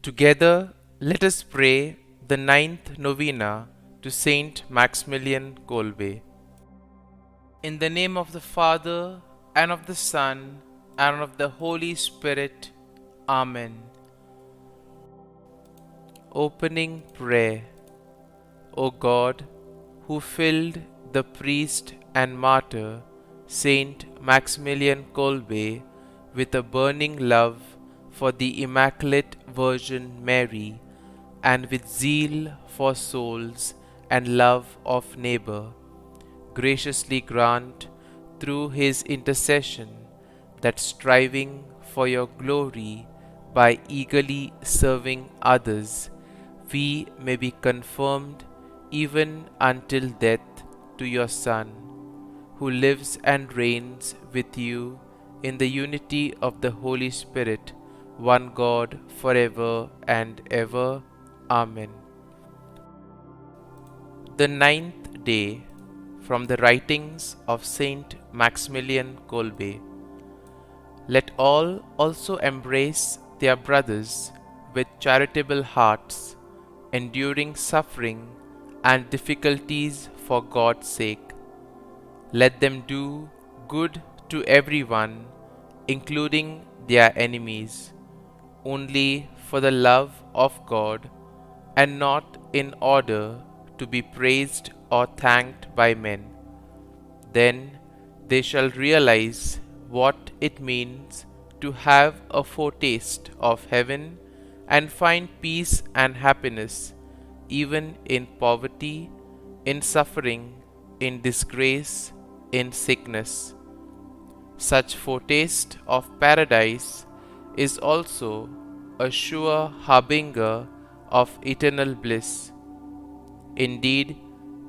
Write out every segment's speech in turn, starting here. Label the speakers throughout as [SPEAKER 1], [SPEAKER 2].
[SPEAKER 1] Together, let us pray the ninth novena to St Maximilian Kolbe. In the name of the Father, and of the Son, and of the Holy Spirit. Amen. Opening Prayer. O God, who filled the priest and martyr St Maximilian Kolbe with a burning love for the Immaculate Virgin Mary, and with zeal for souls and love of neighbor, graciously grant through his intercession that, striving for your glory by eagerly serving others, we may be confirmed even until death to your Son, who lives and reigns with you in the unity of the Holy Spirit, one God, forever and ever. Amen. The ninth day from the writings of St Maximilian Kolbe. Let all also embrace their brothers with charitable hearts, enduring suffering and difficulties for God's sake. Let them do good to everyone, including their enemies, only for the love of God, and not in order to be praised or thanked by men. Then they shall realize what it means to have a foretaste of heaven and find peace and happiness even in poverty, in suffering, in disgrace, in sickness. Such foretaste of paradise is also a sure harbinger of eternal bliss. Indeed,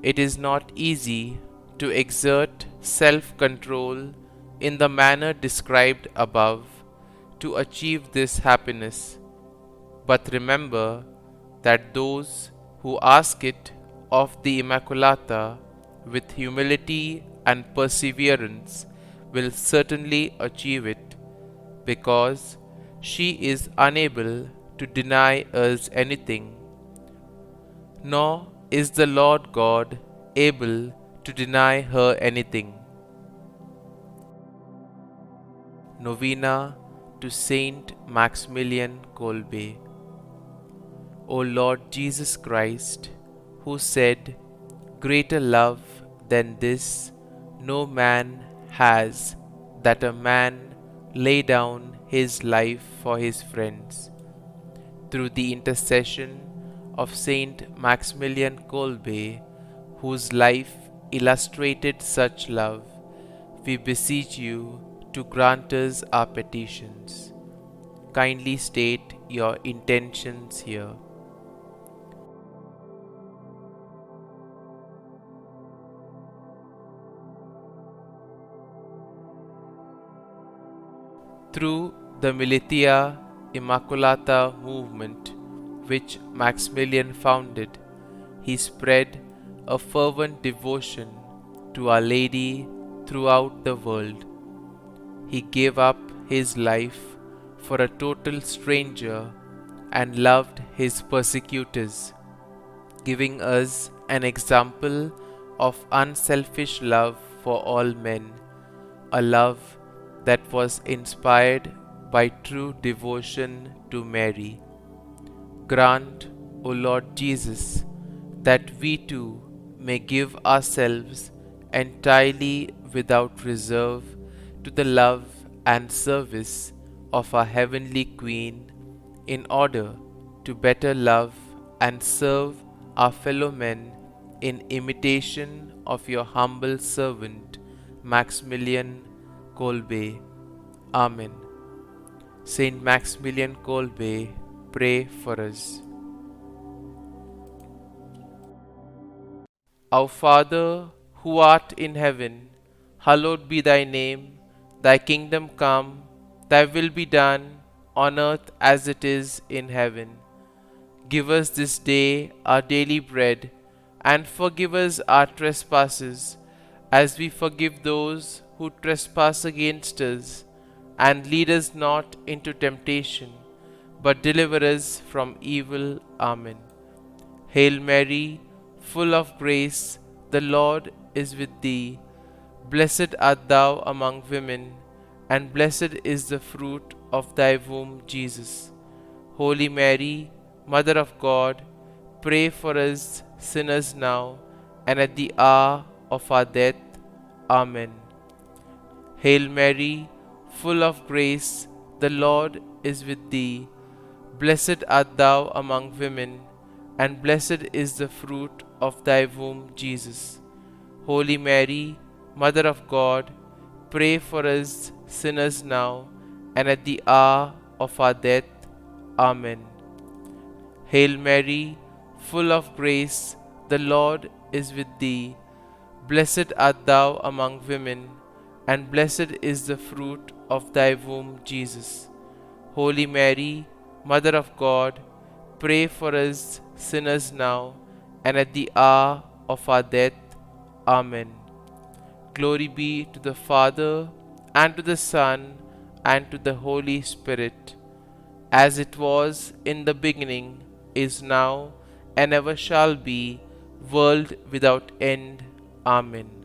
[SPEAKER 1] it is not easy to exert self-control in the manner described above to achieve this happiness. But remember that those who ask it of the Immaculata with humility and perseverance will certainly achieve it, because she is unable to deny us anything, nor is the Lord God able to deny her anything. Novena to Saint Maximilian Kolbe. O Lord Jesus Christ, who said, "Greater love than this no man has, that a man lay down his life for his friends," through the intercession of Saint Maximilian Kolbe, whose life illustrated such love, we beseech you to grant us our petitions. Kindly state your intentions here. Through the Militia Immaculata movement, which Maximilian founded, he spread a fervent devotion to Our Lady throughout the world. He gave up his life for a total stranger and loved his persecutors, giving us an example of unselfish love for all men, a love that was inspired by true devotion to Mary. Grant, O Lord Jesus, that we too may give ourselves entirely without reserve to the love and service of our Heavenly Queen, in order to better love and serve our fellow men in imitation of your humble servant Maximilian Kolbe. Amen. Saint Maximilian Kolbe, pray for us. Our Father, who art in heaven, hallowed be thy name. Thy kingdom come, thy will be done, on earth as it is in heaven. Give us this day our daily bread, and forgive us our trespasses, as we forgive those who trespass against us. And lead us not into temptation, but deliver us from evil. Amen. Hail Mary, full of grace, the Lord is with thee. Blessed art thou among women, and blessed is the fruit of thy womb, Jesus. Holy Mary, Mother of God, pray for us sinners now and at the hour of our death. Amen. Hail Mary, full of grace, the Lord is with thee. Blessed art thou among women, and blessed is the fruit of thy womb, Jesus. Holy Mary, Mother of God, pray for us sinners now and at the hour of our death. Amen. Hail Mary, full of grace, the Lord is with thee. Blessed art thou among women, and blessed is the fruit of thy womb, Jesus. Holy Mary, Mother of God, pray for us sinners now and at the hour of our death. Amen. Glory be to the Father, and to the Son, and to the Holy Spirit, as it was in the beginning, is now, and ever shall be, world without end. Amen.